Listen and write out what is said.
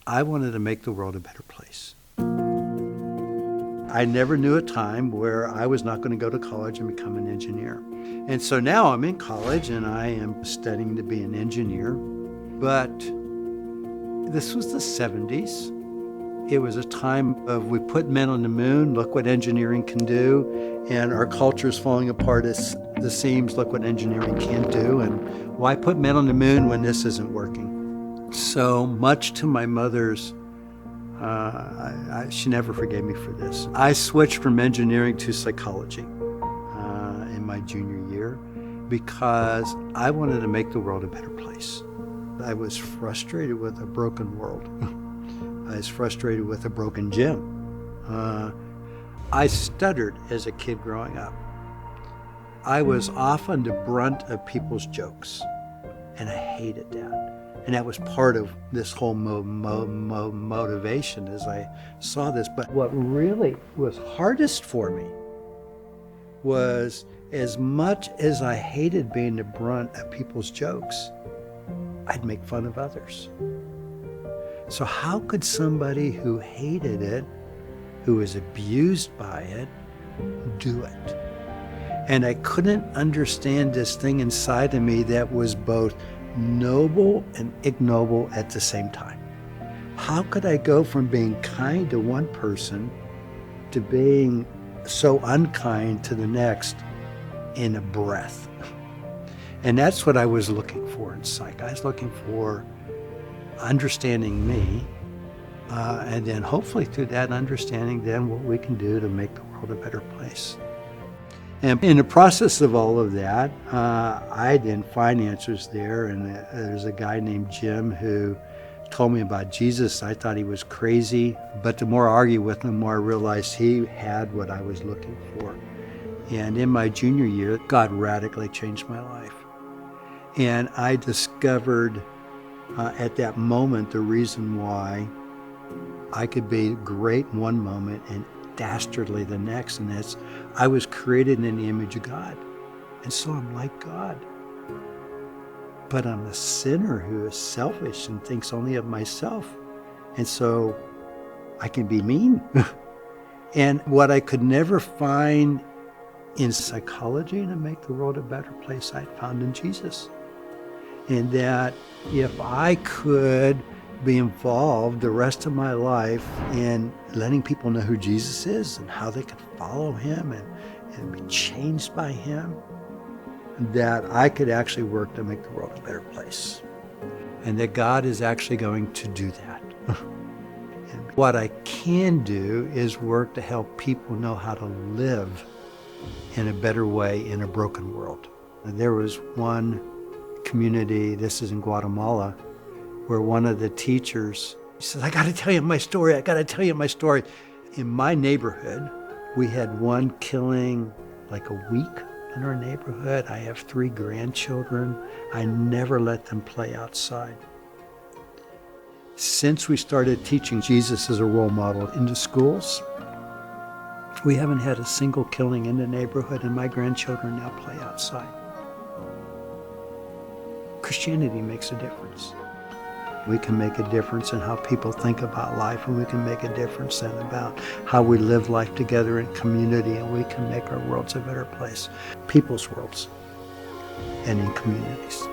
I wanted to make the world a better place. I never knew a time where I was not going to go to college and become an engineer. And so now I'm in college and I am studying to be an engineer. But this was the 70s. It was a time of we put men on the moon, look what engineering can do, and our culture's falling apart at the seams, look what engineering can do, and why put men on the moon when this isn't working? So much to my mother's, she never forgave me for this. I switched from engineering to psychology in my junior year because I wanted to make the world a better place. I was frustrated with a broken world. I was frustrated with a broken gym. I stuttered as a kid growing up. I was often the brunt of people's jokes, and I hated that. And that was part of this whole motivation as I saw this. But what really was hardest for me was, as much as I hated being the brunt of people's jokes, I'd make fun of others. So how could somebody who hated it, who was abused by it, do it? And I couldn't understand this thing inside of me that was both noble and ignoble at the same time. How could I go from being kind to one person to being so unkind to the next in a breath? And that's what I was looking for in psych. I was looking for understanding me, and then hopefully through that understanding, then what we can do to make the world a better place. And in the process of all of that, I didn't find answers there, and there's a guy named Jim who told me about Jesus. I thought he was crazy, but the more I argued with him, the more I realized he had what I was looking for. And in my junior year, God radically changed my life. And I discovered at that moment the reason why I could be great in one moment and dastardly the next, and that's I was created in the image of God, and so I'm like God. But I'm a sinner who is selfish and thinks only of myself, and so I can be mean. And what I could never find in psychology to make the world a better place, I found in Jesus. And that if I could be involved the rest of my life in letting people know who Jesus is and how they could follow him and be changed by him, that I could actually work to make the world a better place. And that God is actually going to do that. And what I can do is work to help people know how to live in a better way in a broken world. And there was one community, this is in Guatemala, where one of the teachers, he says, I got to tell you my story. In my neighborhood, we had one killing like a week in our neighborhood. I have 3 grandchildren. I never let them play outside. Since we started teaching Jesus as a role model in the schools, we haven't had a single killing in the neighborhood, and my grandchildren now play outside. Christianity makes a difference. We can make a difference in how people think about life, and we can make a difference then about how we live life together in community, and we can make our worlds a better place, people's worlds, and in communities.